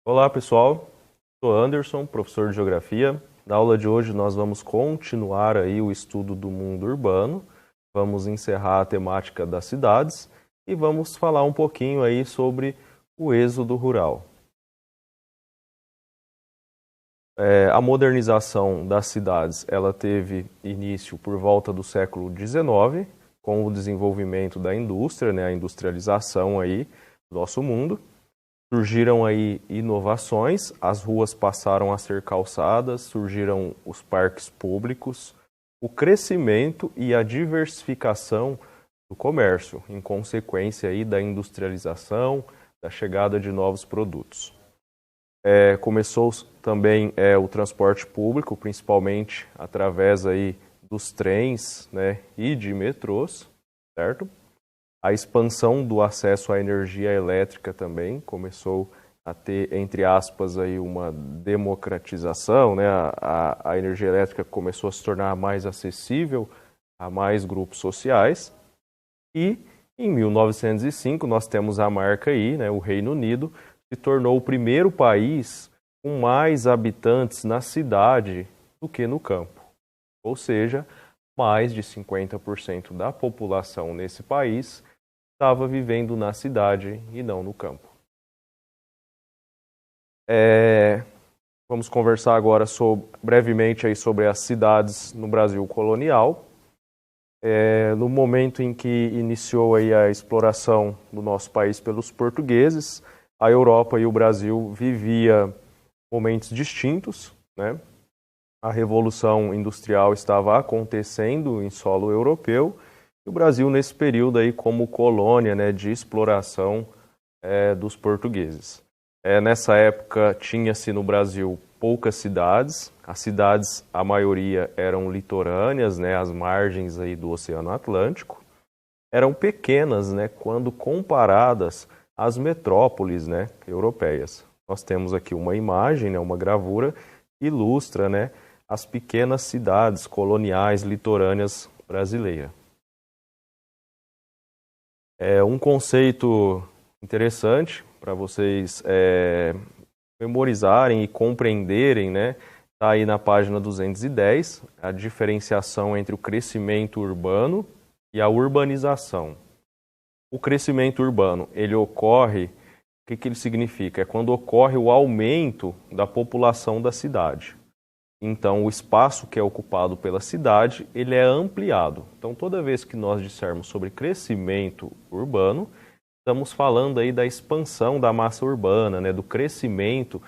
Olá pessoal, sou Anderson, professor de Geografia. Na aula de hoje nós vamos continuar aí o estudo do mundo urbano, vamos encerrar a temática das cidades e vamos falar um pouquinho aí sobre o êxodo rural. A modernização das cidades ela teve início por volta do século XIX, com o desenvolvimento da indústria, a industrialização aí do nosso mundo. Surgiram aí inovações, as ruas passaram a ser calçadas, surgiram os parques públicos, o crescimento e a diversificação do comércio, em consequência aí da industrialização, da chegada de novos produtos. Começou também o transporte público, principalmente através aí dos trens, e de metrôs, certo? A expansão do acesso à energia elétrica também começou a ter, entre aspas, aí uma democratização, A energia elétrica começou a se tornar mais acessível a mais grupos sociais. E em 1905 nós temos a marca aí, o Reino Unido se tornou o primeiro país com mais habitantes na cidade do que no campo. Ou seja, mais de 50% da população nesse país estava vivendo na cidade e não no campo. Vamos conversar agora brevemente aí sobre as cidades no Brasil colonial. No momento em que iniciou aí a exploração do nosso país pelos portugueses, a Europa e o Brasil viviam momentos distintos, A Revolução Industrial estava acontecendo em solo europeu, e o Brasil nesse período aí como colônia de exploração dos portugueses. Nessa época tinha-se no Brasil poucas cidades, as cidades a maioria eram litorâneas, às margens aí do Oceano Atlântico, eram pequenas quando comparadas às metrópoles europeias. Nós temos aqui uma imagem, uma gravura, que ilustra as pequenas cidades coloniais litorâneas brasileiras. Um conceito interessante para vocês memorizarem e compreenderem, está aí na página 210, a diferenciação entre o crescimento urbano e a urbanização. O crescimento urbano, ele ocorre, o que ele significa? É quando ocorre o aumento da população da cidade. Então, o espaço que é ocupado pela cidade, ele é ampliado. Então, toda vez que nós dissermos sobre crescimento urbano, estamos falando aí da expansão da massa urbana, do crescimento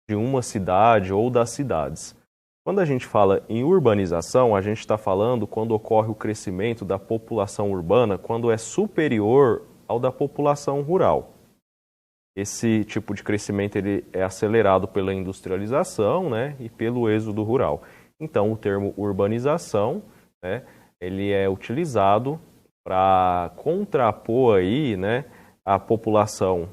de uma cidade ou das cidades. Quando a gente fala em urbanização, a gente está falando quando ocorre o crescimento da população urbana, quando é superior ao da população rural. Esse tipo de crescimento ele é acelerado pela industrialização e pelo êxodo rural. Então, o termo urbanização ele é utilizado para contrapor aí, a população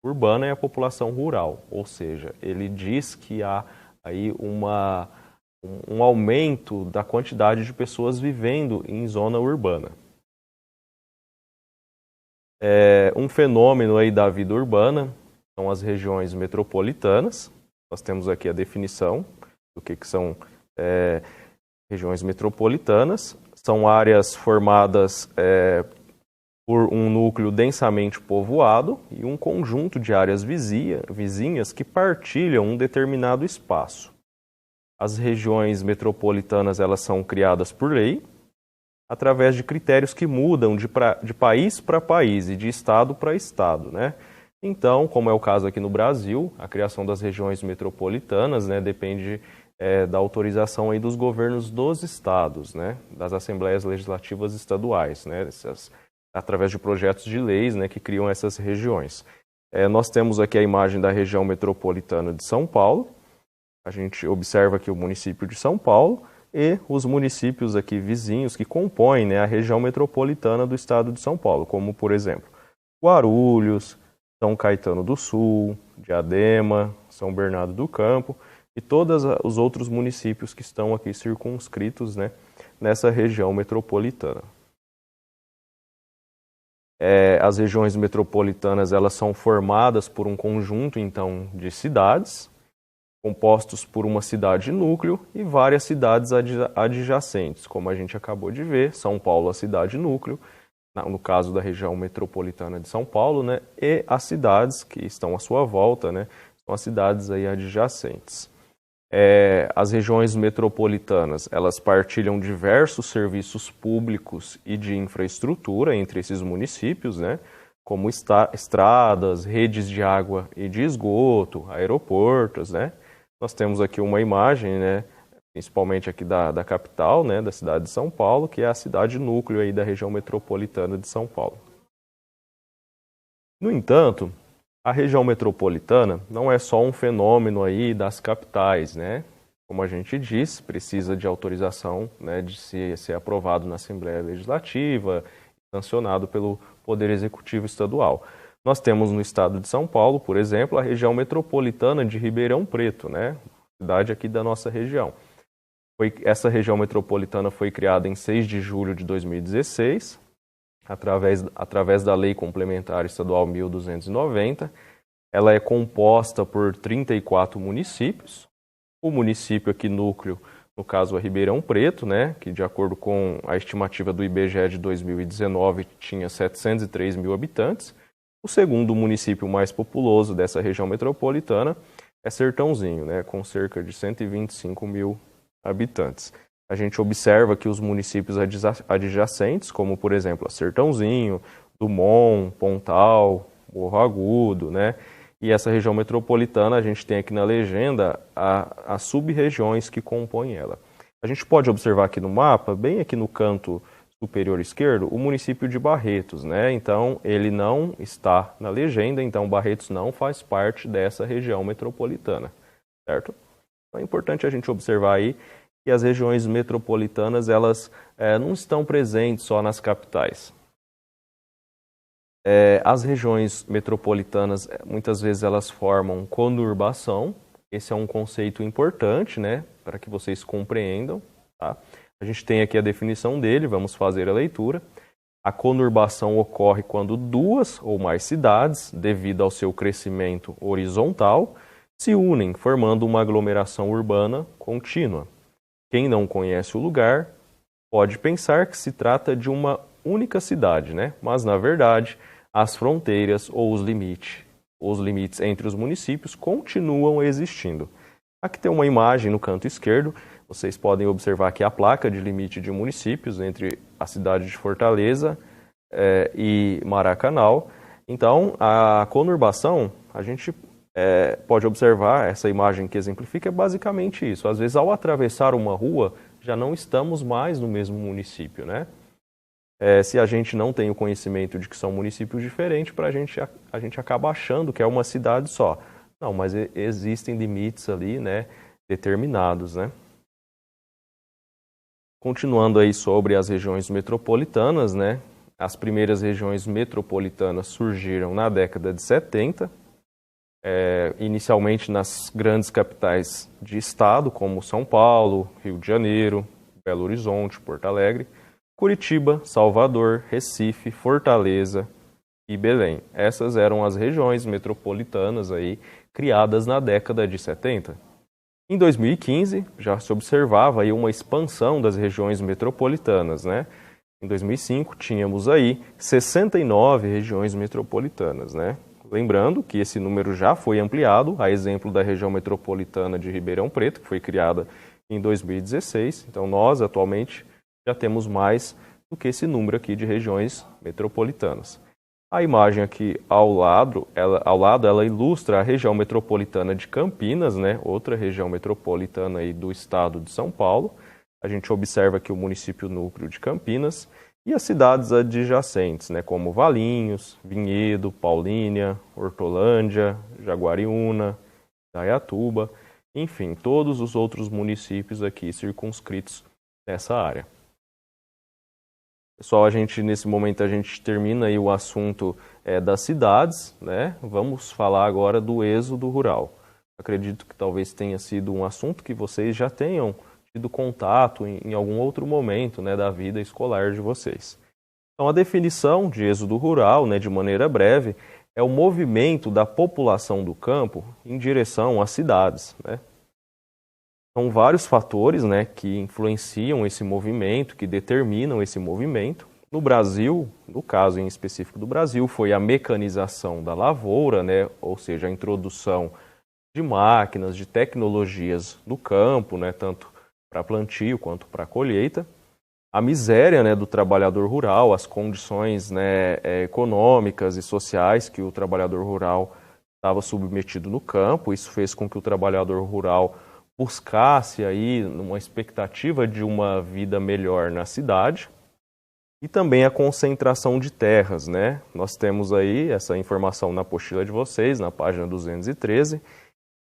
urbana e a população rural. Ou seja, ele diz que há aí um aumento da quantidade de pessoas vivendo em zona urbana. Um fenômeno aí da vida urbana são as regiões metropolitanas. Nós temos aqui a definição do que são regiões metropolitanas. São áreas formadas por um núcleo densamente povoado e um conjunto de áreas vizinhas que partilham um determinado espaço. As regiões metropolitanas elas são criadas por lei, através de critérios que mudam de país para país e de estado para estado, Então, como é o caso aqui no Brasil, a criação das regiões metropolitanas depende da autorização aí dos governos dos estados, das assembleias legislativas estaduais, através de projetos de leis que criam essas regiões. Nós temos aqui a imagem da região metropolitana de São Paulo. A gente observa aqui o município de São Paulo e os municípios aqui vizinhos que compõem a região metropolitana do estado de São Paulo, como, por exemplo, Guarulhos, São Caetano do Sul, Diadema, São Bernardo do Campo e todos os outros municípios que estão aqui circunscritos nessa região metropolitana. As regiões metropolitanas, elas são formadas por um conjunto, então, de cidades, compostos por uma cidade núcleo e várias cidades adjacentes, como a gente acabou de ver, São Paulo, a cidade núcleo, no caso da região metropolitana de São Paulo, né, e as cidades que estão à sua volta, né, são as cidades aí adjacentes. As regiões metropolitanas, elas partilham diversos serviços públicos e de infraestrutura entre esses municípios, né, como estradas, redes de água e de esgoto, aeroportos, né. Nós temos aqui uma imagem, né, principalmente aqui da capital, né, da cidade de São Paulo, que é a cidade núcleo aí da região metropolitana de São Paulo. No entanto, a região metropolitana não é só um fenômeno aí das capitais, né? Como a gente diz, precisa de autorização, né, de ser aprovado na Assembleia Legislativa, sancionado pelo Poder Executivo Estadual. Nós temos no estado de São Paulo, por exemplo, a região metropolitana de Ribeirão Preto, né? Cidade aqui da nossa região. Essa região metropolitana foi criada em 6 de julho de 2016, através da Lei Complementar Estadual 1290. Ela é composta por 34 municípios. O município aqui núcleo, no caso é Ribeirão Preto, né, que de acordo com a estimativa do IBGE de 2019 tinha 703 mil habitantes. O segundo município mais populoso dessa região metropolitana é Sertãozinho, né, com cerca de 125 mil habitantes. A gente observa que os municípios adjacentes, como por exemplo Sertãozinho, Dumont, Pontal, Morro Agudo, né? E essa região metropolitana, a gente tem aqui na legenda as sub-regiões que compõem ela. A gente pode observar aqui no mapa, bem aqui no canto superior esquerdo, o município de Barretos, né? Então, ele não está na legenda, então Barretos não faz parte dessa região metropolitana, certo? Então, é importante a gente observar aí que as regiões metropolitanas, elas não estão presentes só nas capitais. As regiões metropolitanas, muitas vezes, elas formam conurbação. Esse é um conceito importante, né, para que vocês compreendam. Tá? A gente tem aqui a definição dele, vamos fazer a leitura. A conurbação ocorre quando duas ou mais cidades, devido ao seu crescimento horizontal, se unem, formando uma aglomeração urbana contínua. Quem não conhece o lugar pode pensar que se trata de uma única cidade, né? Mas, na verdade, as fronteiras ou os limites entre os municípios continuam existindo. Aqui tem uma imagem no canto esquerdo. Vocês podem observar aqui a placa de limite de municípios entre a cidade de Fortaleza e Maracanã. Então, a conurbação, a gente pode observar, essa imagem que exemplifica é basicamente isso. Às vezes, ao atravessar uma rua, já não estamos mais no mesmo município, né? Se a gente não tem o conhecimento de que são municípios diferentes, a gente acaba achando que é uma cidade só. Não, mas existem limites ali, né, determinados, né? Continuando aí sobre as regiões metropolitanas, né? As primeiras regiões metropolitanas surgiram na década de 70, inicialmente nas grandes capitais de estado, como São Paulo, Rio de Janeiro, Belo Horizonte, Porto Alegre, Curitiba, Salvador, Recife, Fortaleza e Belém. Essas eram as regiões metropolitanas aí, criadas na década de 70. Em 2015, já se observava aí uma expansão das regiões metropolitanas, né? Em 2005, tínhamos aí 69 regiões metropolitanas, né? Lembrando que esse número já foi ampliado, a exemplo da região metropolitana de Ribeirão Preto, que foi criada em 2016. Então, nós, atualmente, já temos mais do que esse número aqui de regiões metropolitanas. A imagem aqui ao lado, ela ilustra a região metropolitana de Campinas, né? Outra região metropolitana aí do estado de São Paulo. A gente observa aqui o município núcleo de Campinas e as cidades adjacentes, né? Como Valinhos, Vinhedo, Paulínia, Hortolândia, Jaguariúna, Indaiatuba, enfim, todos os outros municípios aqui circunscritos nessa área. Pessoal, nesse momento a gente termina aí o assunto das cidades, né? Vamos falar agora do êxodo rural. Acredito que talvez tenha sido um assunto que vocês já tenham tido contato em algum outro momento, né, da vida escolar de vocês. Então, a definição de êxodo rural, né, de maneira breve, é o movimento da população do campo em direção às cidades, né? São vários fatores, né, que influenciam esse movimento, que determinam esse movimento. No Brasil, no caso em específico do Brasil, foi a mecanização da lavoura, né, ou seja, a introdução de máquinas, de tecnologias no campo, né, tanto para plantio quanto para colheita. A miséria, né, do trabalhador rural, as condições, né, econômicas e sociais que o trabalhador rural estava submetido no campo, isso fez com que o trabalhador rural buscasse aí uma expectativa de uma vida melhor na cidade. E também a concentração de terras, né? Nós temos aí essa informação na apostila de vocês, na página 213,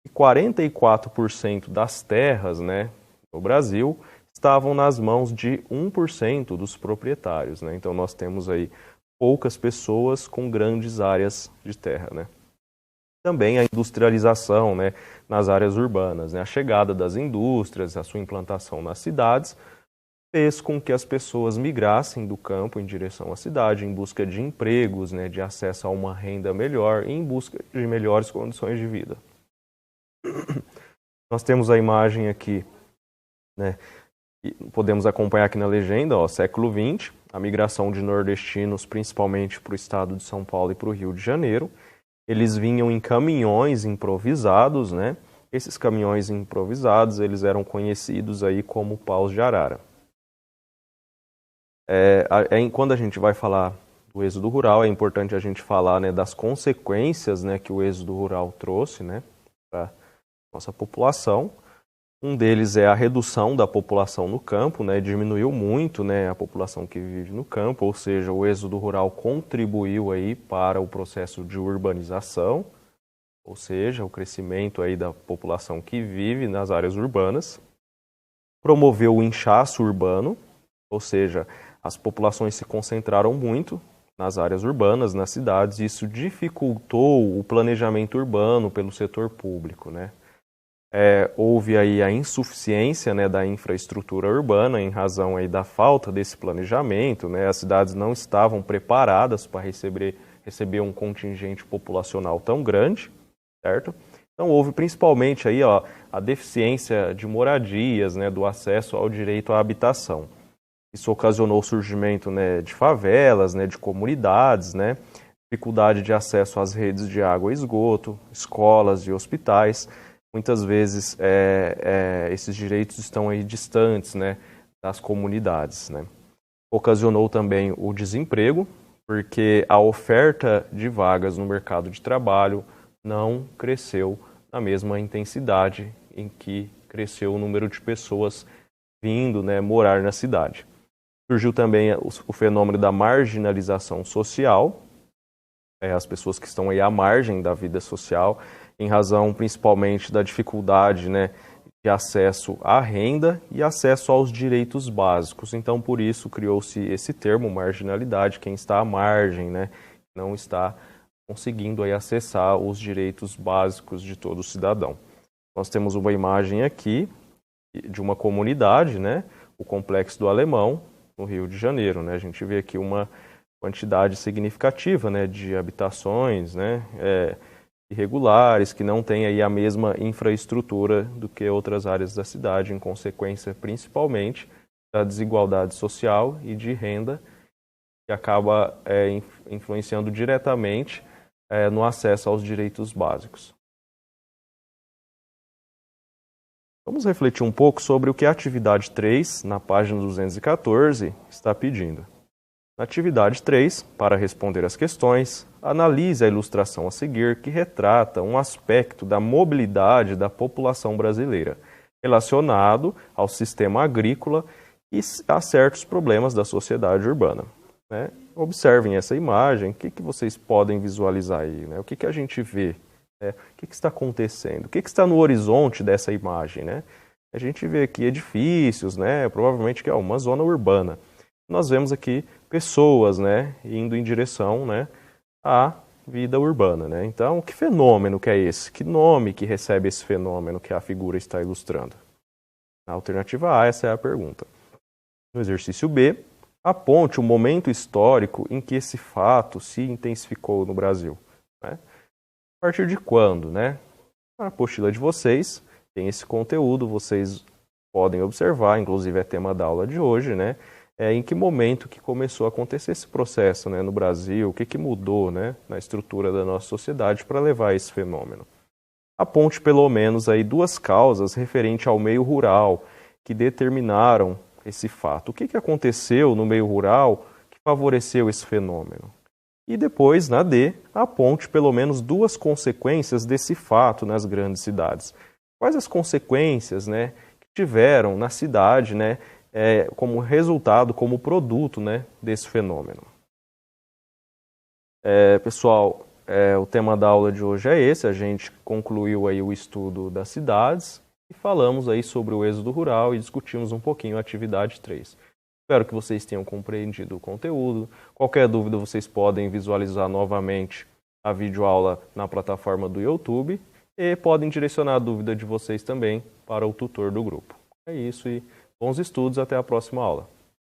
e 44% das terras, né, no Brasil estavam nas mãos de 1% dos proprietários, né? Então nós temos aí poucas pessoas com grandes áreas de terra, né? Também a industrialização, né, nas áreas urbanas, né? A chegada das indústrias, a sua implantação nas cidades, fez com que as pessoas migrassem do campo em direção à cidade, em busca de empregos, né, de acesso a uma renda melhor e em busca de melhores condições de vida. Nós temos a imagem aqui, né, podemos acompanhar aqui na legenda, ó, século XX, a migração de nordestinos, principalmente para o estado de São Paulo e para o Rio de Janeiro. Eles vinham em caminhões improvisados, né? Esses caminhões improvisados, eles eram conhecidos aí como paus de arara. Quando a gente vai falar do êxodo rural, é importante a gente falar, né, das consequências, né, que o êxodo rural trouxe, né, para a nossa população. Um deles é a redução da população no campo, né, diminuiu muito, né, a população que vive no campo, ou seja, o êxodo rural contribuiu aí para o processo de urbanização, ou seja, o crescimento aí da população que vive nas áreas urbanas. Promoveu o inchaço urbano, ou seja, as populações se concentraram muito nas áreas urbanas, nas cidades, e isso dificultou o planejamento urbano pelo setor público, né? Houve aí a insuficiência, né, da infraestrutura urbana em razão aí da falta desse planejamento, né? As cidades não estavam preparadas para receber um contingente populacional tão grande, certo? Então houve principalmente aí, ó, a deficiência de moradias, né, do acesso ao direito à habitação. Isso ocasionou o surgimento, né, de favelas, né, de comunidades, né, dificuldade de acesso às redes de água e esgoto, escolas e hospitais. Muitas vezes esses direitos estão aí distantes, né, das comunidades, né. Ocasionou também o desemprego, porque a oferta de vagas no mercado de trabalho não cresceu na mesma intensidade em que cresceu o número de pessoas vindo, né, morar na cidade. Surgiu também o fenômeno da marginalização social, as pessoas que estão aí à margem da vida social, em razão principalmente da dificuldade, né, de acesso à renda e acesso aos direitos básicos. Então, por isso, criou-se esse termo, marginalidade, quem está à margem, né, não está conseguindo aí acessar os direitos básicos de todo cidadão. Nós temos uma imagem aqui de uma comunidade, né, o Complexo do Alemão, no Rio de Janeiro, né? A gente vê aqui uma quantidade significativa, né, de habitações, né, irregulares, que não têm aí a mesma infraestrutura do que outras áreas da cidade, em consequência, principalmente, da desigualdade social e de renda, que acaba influenciando diretamente no acesso aos direitos básicos. Vamos refletir um pouco sobre o que a atividade 3, na página 214, está pedindo. Na atividade 3, para responder às questões, analise a ilustração a seguir que retrata um aspecto da mobilidade da população brasileira, relacionado ao sistema agrícola e a certos problemas da sociedade urbana, né? Observem essa imagem, o que vocês podem visualizar aí, né? O que a gente vê? O que está acontecendo? O que está no horizonte dessa imagem, né? A gente vê aqui edifícios, né? Provavelmente que é uma zona urbana. Nós vemos aqui pessoas, né, indo em direção, né, à vida urbana, né? Então, que fenômeno que é esse? Que nome que recebe esse fenômeno que a figura está ilustrando? Na alternativa A, essa é a pergunta. No exercício B, aponte o momento histórico em que esse fato se intensificou no Brasil, né? A partir de quando, né? A apostila de vocês tem esse conteúdo, vocês podem observar, inclusive é tema da aula de hoje, né? Em que momento que começou a acontecer esse processo, né, no Brasil, o que mudou, né, na estrutura da nossa sociedade para levar a esse fenômeno. Aponte pelo menos aí 2 causas referentes ao meio rural que determinaram esse fato. O que aconteceu no meio rural que favoreceu esse fenômeno? E depois, na D, aponte pelo menos 2 consequências desse fato nas grandes cidades. Quais as consequências, né, que tiveram na cidade, né, como resultado, como produto, né, desse fenômeno? Pessoal, o tema da aula de hoje é esse. A gente concluiu aí o estudo das cidades e falamos aí sobre o êxodo rural e discutimos um pouquinho a atividade 3. Espero que vocês tenham compreendido o conteúdo. Qualquer dúvida, vocês podem visualizar novamente a videoaula na plataforma do YouTube e podem direcionar a dúvida de vocês também para o tutor do grupo. É isso e bons estudos, até a próxima aula.